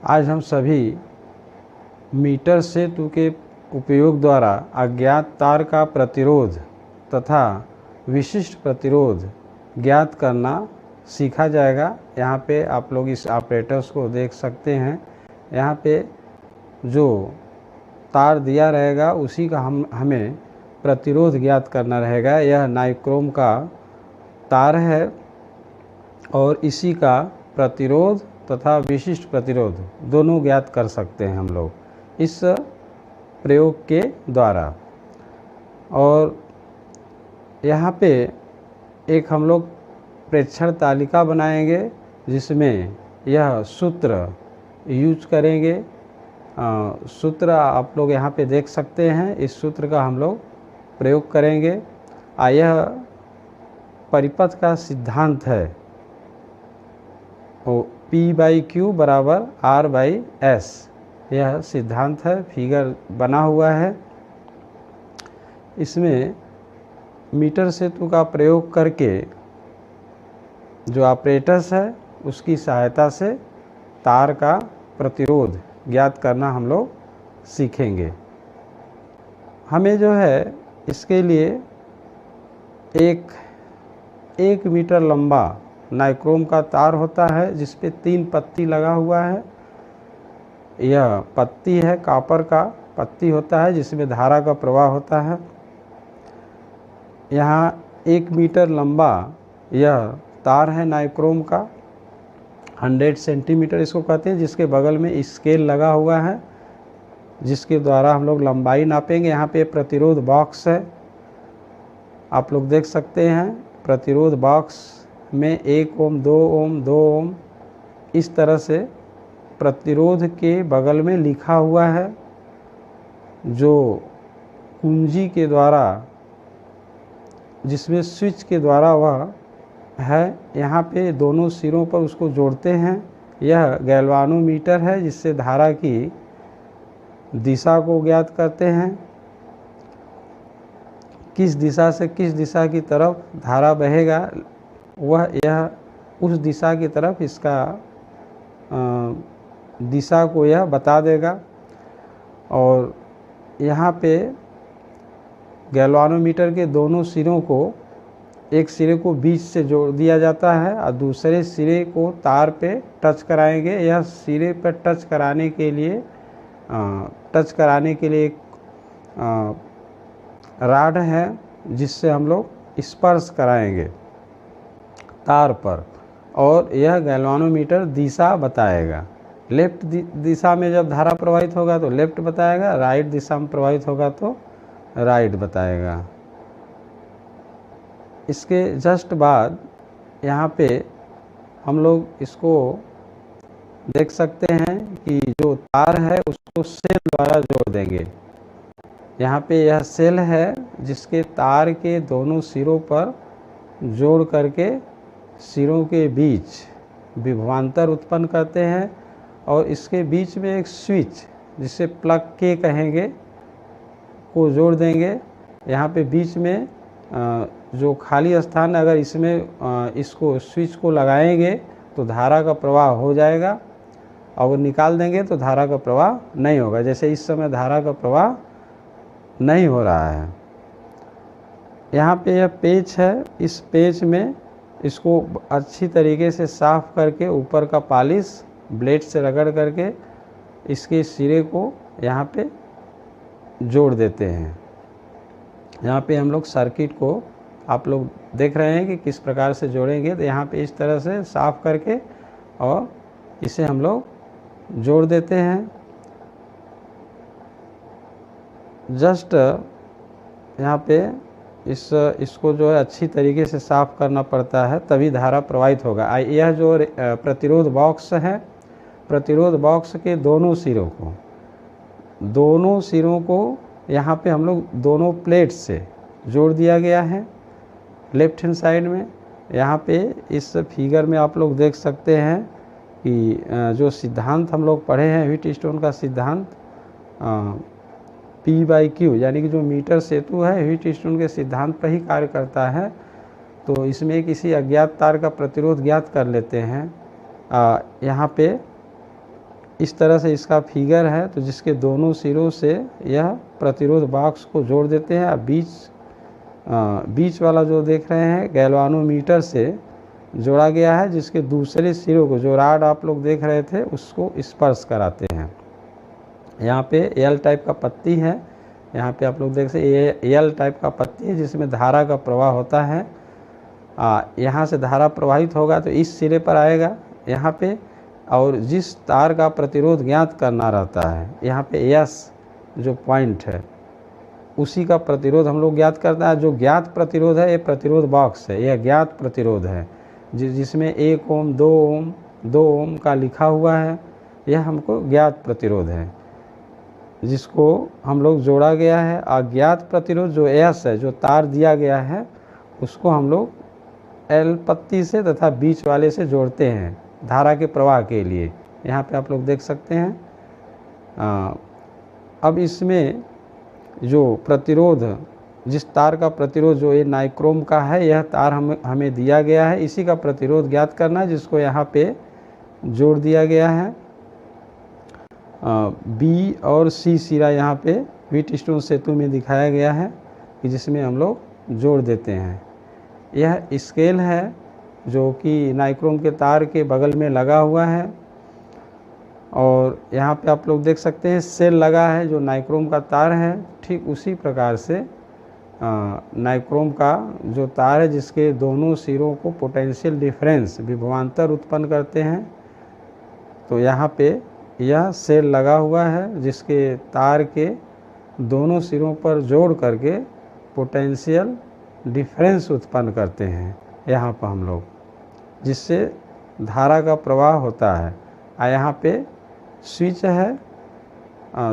आज हम सभी मीटर सेतु के उपयोग द्वारा अज्ञात तार का प्रतिरोध तथा विशिष्ट प्रतिरोध ज्ञात करना सीखा जाएगा। यहाँ पे आप लोग इस ऑपरेटर्स को देख सकते हैं। यहाँ पे जो तार दिया रहेगा उसी का हमें प्रतिरोध ज्ञात करना रहेगा। यह नाइक्रोम का तार है और इसी का प्रतिरोध तथा विशिष्ट प्रतिरोध दोनों ज्ञात कर सकते हैं हम लोग इस प्रयोग के द्वारा। और यहाँ पे एक हम लोग प्रेक्षण तालिका बनाएंगे जिसमें यह सूत्र यूज करेंगे। सूत्र आप लोग यहाँ पे देख सकते हैं। इस सूत्र का हम लोग प्रयोग करेंगे। यह परिपथ का सिद्धांत है। P/Q बराबर R/S यह सिद्धांत है। फिगर बना हुआ है। इसमें मीटर सेतु का प्रयोग करके जो ऑपरेटर्स है उसकी सहायता से तार का प्रतिरोध ज्ञात करना हम लोग सीखेंगे। हमें जो है इसके लिए एक मीटर लंबा नाइक्रोम का तार होता है जिस पे 3 पत्ती लगा हुआ है। यह पत्ती है कॉपर का पत्ती होता है जिसमें धारा का प्रवाह होता है। यहाँ 1 मीटर लंबा यह तार है नाइक्रोम का, 100 सेंटीमीटर इसको कहते हैं, जिसके बगल में स्केल लगा हुआ है जिसके द्वारा हम लोग लंबाई नापेंगे। यहाँ पे प्रतिरोध बॉक्स है, आप लोग देख सकते हैं। प्रतिरोध बॉक्स में 1 ओम 2 ओम 2 ओम इस तरह से प्रतिरोध के बगल में लिखा हुआ है जो कुंजी के द्वारा, जिसमें स्विच के द्वारा वह है। यहाँ पे दोनों सिरों पर उसको जोड़ते हैं। यह गैल्वानोमीटर है जिससे धारा की दिशा को ज्ञात करते हैं। किस दिशा से किस दिशा की तरफ धारा बहेगा यह उस दिशा की तरफ इसका दिशा को यह बता देगा। और यहाँ पे गैल्वानोमीटर के दोनों सिरों को, एक सिरे को बीच से जोड़ दिया जाता है और दूसरे सिरे को तार पे टच कराएंगे। यह सिरे पर टच कराने के लिए एक राड है जिससे हम लोग स्पर्श कराएंगे तार पर और यह गैल्वानोमीटर दिशा बताएगा। लेफ्ट दिशा में जब धारा प्रवाहित होगा तो लेफ्ट बताएगा, राइट दिशा में प्रवाहित होगा तो राइट बताएगा। इसके जस्ट बाद यहाँ पे हम लोग इसको देख सकते हैं कि जो तार है उसको सेल द्वारा जोड़ देंगे। यहाँ पे यह सेल है जिसके तार के दोनों सिरों पर जोड़ करके सिरों के बीच विभवांतर उत्पन्न करते हैं और इसके बीच में एक स्विच जिसे प्लग के कहेंगे को जोड़ देंगे। यहाँ पे बीच में जो खाली स्थान, अगर इसमें इसको स्विच को लगाएंगे तो धारा का प्रवाह हो जाएगा और निकाल देंगे तो धारा का प्रवाह नहीं होगा। जैसे इस समय धारा का प्रवाह नहीं हो रहा है। यहाँ पे यह पेच है, इस पेच में इसको अच्छी तरीके से साफ करके ऊपर का पॉलिश ब्लेड से रगड़ करके इसके सिरे को यहाँ पे जोड़ देते हैं। यहाँ पे हम लोग सर्किट को आप लोग देख रहे हैं कि किस प्रकार से जोड़ेंगे। तो यहाँ पे इस तरह से साफ करके और इसे हम लोग जोड़ देते हैं। जस्ट यहाँ पे इसको जो है अच्छी तरीके से साफ करना पड़ता है तभी धारा प्रवाहित होगा। यह जो प्रतिरोध बॉक्स है, प्रतिरोध बॉक्स के दोनों सिरों को यहाँ पे हम लोग दोनों प्लेट से जोड़ दिया गया है लेफ्ट हैंड साइड में। यहाँ पे इस फिगर में आप लोग देख सकते हैं कि जो सिद्धांत हम लोग पढ़े हैं व्हीटस्टोन का सिद्धांत P/Q यानी कि जो मीटर सेतु है व्हीटस्टोन के सिद्धांत पर ही कार्य करता है। तो इसमें किसी अज्ञात तार का प्रतिरोध ज्ञात कर लेते हैं। यहाँ पे इस तरह से इसका फिगर है, तो जिसके दोनों सिरों से यह प्रतिरोध बॉक्स को जोड़ देते हैं। अब बीच वाला जो देख रहे हैं गैल्वानोमीटर से जोड़ा गया है, जिसके दूसरे सिरों को, जो राड आप लोग देख रहे थे, उसको स्पर्श कराते हैं। यहाँ पे एल टाइप का पत्ती है, यहाँ पे आप लोग देख सकते ये एल टाइप का पत्ती है जिसमें धारा का प्रवाह होता है। यहाँ से धारा प्रवाहित होगा तो इस सिरे पर आएगा यहाँ पे, और जिस तार का प्रतिरोध ज्ञात करना रहता है, यहाँ पे एस जो पॉइंट है उसी का प्रतिरोध हम लोग ज्ञात करता है। जो ज्ञात प्रतिरोध है ये प्रतिरोध बॉक्स है, यह ज्ञात प्रतिरोध है जिसमें 1 ओम 2 ओम 2 ओम का लिखा हुआ है, यह हमको ज्ञात प्रतिरोध है जिसको हम लोग जोड़ा गया है। अज्ञात प्रतिरोध जो एस है, जो तार दिया गया है, उसको हम लोग एल पत्ती से तथा बीच वाले से जोड़ते हैं धारा के प्रवाह के लिए। यहाँ पे आप लोग देख सकते हैं। अब इसमें जो प्रतिरोध, जिस तार का प्रतिरोध जो ये नाइक्रोम का है, यह तार हमें दिया गया है, इसी का प्रतिरोध ज्ञात करना है, जिसको यहाँ पे जोड़ दिया गया है। बी और सी सिरा यहाँ पे व्हीटस्टोन सेतु में दिखाया गया है कि जिसमें हम लोग जोड़ देते हैं। यह स्केल है जो कि नाइक्रोम के तार के बगल में लगा हुआ है, और यहाँ पे आप लोग देख सकते हैं सेल लगा है जो नाइक्रोम का तार है। ठीक उसी प्रकार से नाइक्रोम का जो तार है, जिसके दोनों सिरों को पोटेंशियल डिफरेंस विभवांतर उत्पन्न करते हैं, तो यहाँ पे यह सेल लगा हुआ है जिसके तार के दोनों सिरों पर जोड़ करके पोटेंशियल डिफरेंस उत्पन्न करते हैं यहाँ पर हम लोग, जिससे धारा का प्रवाह होता है। यहाँ पे स्विच है,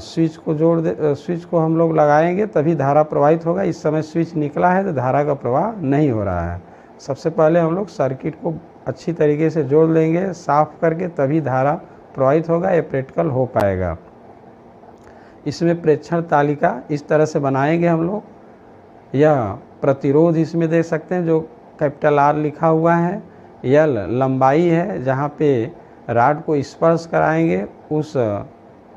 स्विच को हम लोग लगाएंगे तभी धारा प्रवाहित होगा। इस समय स्विच निकला है तो धारा का प्रवाह नहीं हो रहा है। सबसे पहले हम लोग सर्किट को अच्छी तरीके से जोड़ लेंगे साफ करके, तभी धारा प्रवाहित होगा, ये प्रैक्टिकल हो पाएगा। इसमें प्रेक्षण तालिका इस तरह से बनाएंगे हम लोग। यह प्रतिरोध इसमें देख सकते हैं जो कैपिटल आर लिखा हुआ है, एल लंबाई है, जहाँ पे राड को स्पर्श कराएंगे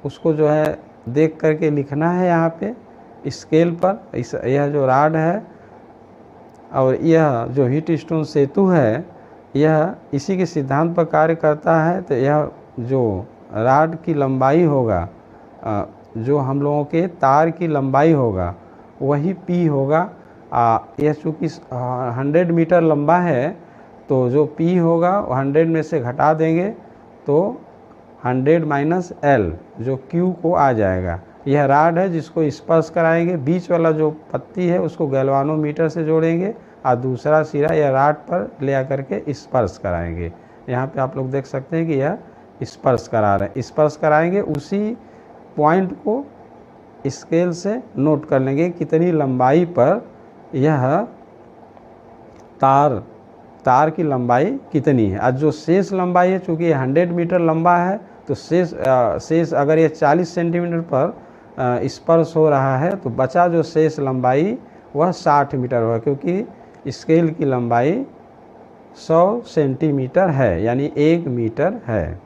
उसको जो है देख करके लिखना है यहाँ पे स्केल पर। यह जो राड है और यह जो व्हीटस्टोन सेतु है, यह इसी के सिद्धांत पर कार्य करता है। तो यह जो राड की लंबाई होगा, जो हम लोगों के तार की लंबाई होगा, वही पी होगा। यह चूँकि 100 मीटर लंबा है, तो जो पी होगा 100 में से घटा देंगे तो 100 माइनस एल जो क्यू को आ जाएगा। यह राड है जिसको स्पर्श कराएंगे। बीच वाला जो पत्ती है उसको गैल्वानोमीटर से जोड़ेंगे और दूसरा सिरा यह राड पर ले आकर के स्पर्श कराएंगे। यहाँ पे आप लोग देख सकते हैं कि यह स्पर्श करा रहे हैं। स्पर्श कराएंगे, उसी पॉइंट को स्केल से नोट कर लेंगे कितनी लंबाई पर यह तार की लंबाई कितनी है। आज जो शेष लंबाई है, चूँकि 100 मीटर लंबा है, तो शेष अगर ये 40 सेंटीमीटर पर स्पर्श हो रहा है, तो बचा जो शेष लंबाई वह 60 मीटर होगा, क्योंकि स्केल की लंबाई 100 सेंटीमीटर है, यानी 1 मीटर है।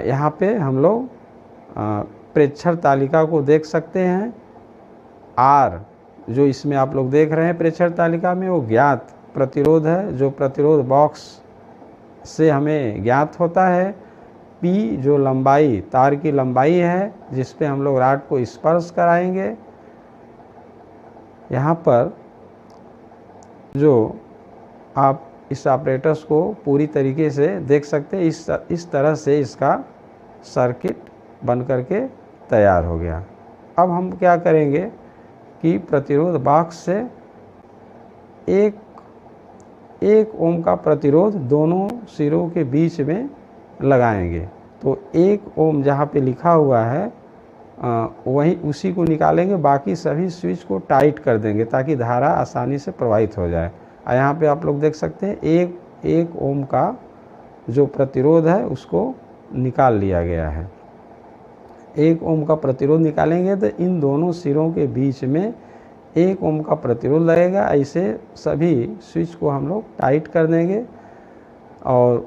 यहाँ पे हम लोग प्रेक्षण तालिका को देख सकते हैं। आर जो इसमें आप लोग देख रहे हैं प्रेक्षण तालिका में, वो ज्ञात प्रतिरोध है जो प्रतिरोध बॉक्स से हमें ज्ञात होता है। पी जो लंबाई, तार की लंबाई है, जिस पे हम लोग राड को स्पर्श कराएंगे। यहाँ पर जो आप इस ऑपरेटर्स को पूरी तरीके से देख सकते हैं, इस तरह से इसका सर्किट बन करके तैयार हो गया। अब हम क्या करेंगे कि प्रतिरोध बॉक्स से एक ओम का प्रतिरोध दोनों सिरों के बीच में लगाएंगे। तो 1 ओम जहाँ पे लिखा हुआ है वही उसी को निकालेंगे, बाकी सभी स्विच को टाइट कर देंगे ताकि धारा आसानी से प्रवाहित हो जाए। यहाँ पे आप लोग देख सकते हैं एक ओम का जो प्रतिरोध है उसको निकाल लिया गया है। 1 ओम का प्रतिरोध निकालेंगे तो इन दोनों सिरों के बीच में 1 ओम का प्रतिरोध लगेगा। ऐसे सभी स्विच को हम लोग टाइट कर देंगे और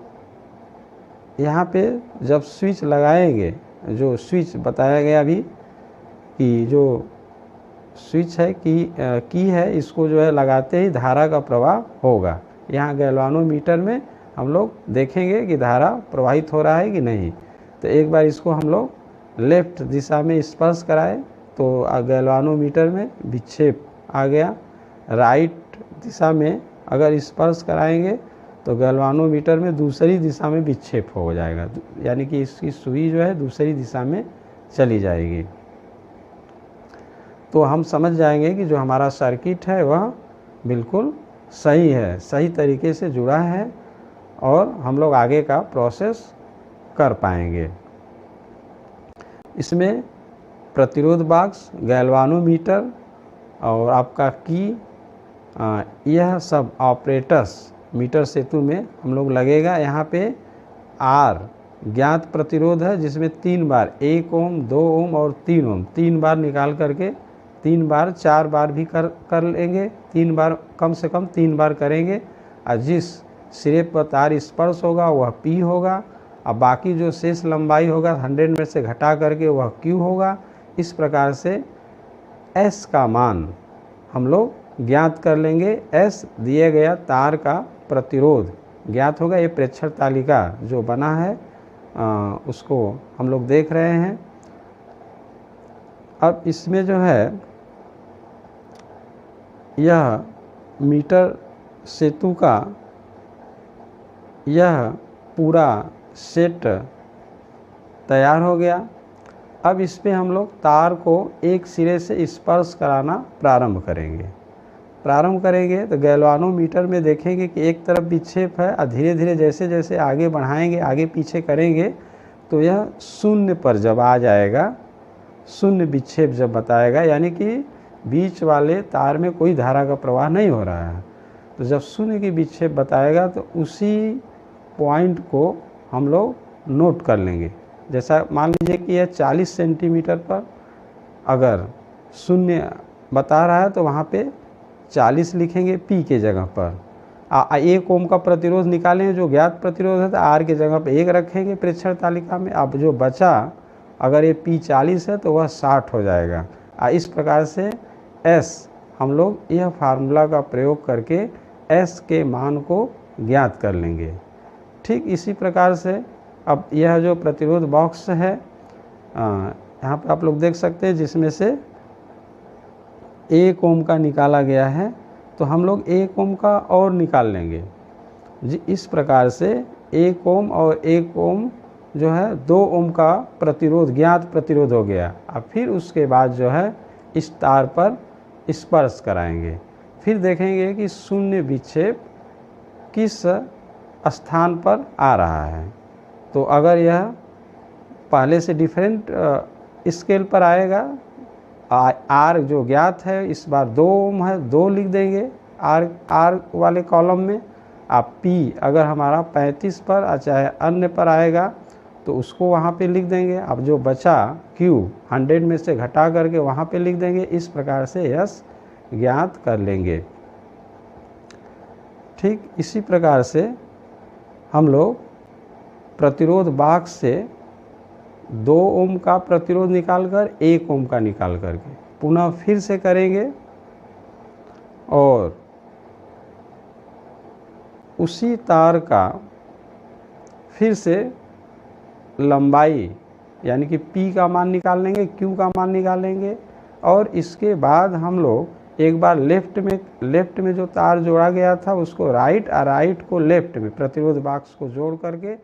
यहाँ पे जब स्विच लगाएंगे, जो स्विच बताया गया अभी कि जो स्विच है की है, इसको जो है लगाते ही धारा का प्रवाह होगा। यहाँ गैल्वानोमीटर में हम लोग देखेंगे कि धारा प्रवाहित हो रहा है कि नहीं। तो एक बार इसको हम लोग लेफ्ट दिशा में स्पर्श कराए तो गैल्वानोमीटर में विक्षेप आ गया। राइट दिशा में अगर स्पर्श कराएंगे तो गैल्वानोमीटर में दूसरी दिशा में विक्षेप हो जाएगा, यानी कि इसकी सुई जो है दूसरी दिशा में चली जाएगी। तो हम समझ जाएंगे कि जो हमारा सर्किट है वह बिल्कुल सही है, सही तरीके से जुड़ा है और हम लोग आगे का प्रोसेस कर पाएंगे। इसमें प्रतिरोध बॉक्स, गैल्वानोमीटर और आपका की, यह सब ऑपरेटर्स मीटर सेतु में हम लोग लगेगा। यहाँ पे आर ज्ञात प्रतिरोध है जिसमें 3 बार 1 ओम, 2 ओम और 3 ओम 3 बार निकाल करके 3 बार 4 बार भी कर लेंगे, 3 बार कम से कम 3 बार करेंगे। और जिस सिरे पर तार स्पर्श होगा वह P होगा और बाकी जो शेष लंबाई होगा 100 में से घटा करके वह Q होगा। इस प्रकार से S का मान हम लोग ज्ञात कर लेंगे। S दिए गया तार का प्रतिरोध ज्ञात होगा। ये प्रेक्षण तालिका जो बना है उसको हम लोग देख रहे हैं। अब इसमें जो है यह मीटर सेतु का यह पूरा सेट तैयार हो गया। अब इस पे हम लोग तार को एक सिरे से स्पर्श कराना प्रारंभ करेंगे तो गैल्वानोमीटर में देखेंगे कि एक तरफ विक्षेप है और धीरे धीरे जैसे जैसे आगे बढ़ाएंगे, आगे पीछे करेंगे तो यह शून्य पर जब आ जाएगा, शून्य विक्षेप जब बताएगा, यानी कि बीच वाले तार में कोई धारा का प्रवाह नहीं हो रहा है, तो जब शून्य की विक्षेप बताएगा तो उसी पॉइंट को हम लोग नोट कर लेंगे। जैसा मान लीजिए कि यह 40 सेंटीमीटर पर अगर शून्य बता रहा है तो वहाँ पे 40 लिखेंगे P के जगह पर। 1 ओम का प्रतिरोध निकालेंगे, जो ज्ञात प्रतिरोध है तो R के जगह पर 1 रखेंगे प्रेक्षण तालिका में। अब जो बचा अगर ये P 40 है तो वह 60 हो जाएगा। इस प्रकार से S हम लोग यह फार्मूला का प्रयोग करके S के मान को ज्ञात कर लेंगे। ठीक इसी प्रकार से अब यह जो प्रतिरोध बॉक्स है यहाँ पर आप लोग देख सकते हैं जिसमें से 1 ओम का निकाला गया है, तो हम लोग 1 ओम का और निकाल लेंगे जी। इस प्रकार से 1 ओम और 1 ओम जो है 2 ओम का प्रतिरोध ज्ञात प्रतिरोध हो गया। अब फिर उसके बाद जो है इस तार पर स्पर्श कराएंगे, फिर देखेंगे कि शून्य विक्षेप किस स्थान पर आ रहा है। तो अगर यह पहले से डिफरेंट स्केल पर आएगा, आर जो ज्ञात है इस बार 2 ओम है, 2 लिख देंगे आर वाले कॉलम में। आप P अगर हमारा 35 पर चाहे अन्य पर आएगा तो उसको वहाँ पे लिख देंगे। अब जो बचा Q 100 में से घटा करके वहाँ पे लिख देंगे। इस प्रकार से S ज्ञात कर लेंगे। ठीक इसी प्रकार से हम लोग प्रतिरोध बॉक्स से 2 ओम का प्रतिरोध निकालकर 1 ओम का निकाल करके पुनः फिर से करेंगे और उसी तार का फिर से लंबाई यानी कि P का मान निकाल लेंगे, Q का मान निकाल लेंगे और इसके बाद हम लोग एक बार लेफ्ट में जो तार जोड़ा गया था उसको राइट और राइट को लेफ्ट में प्रतिरोध बॉक्स को जोड़ करके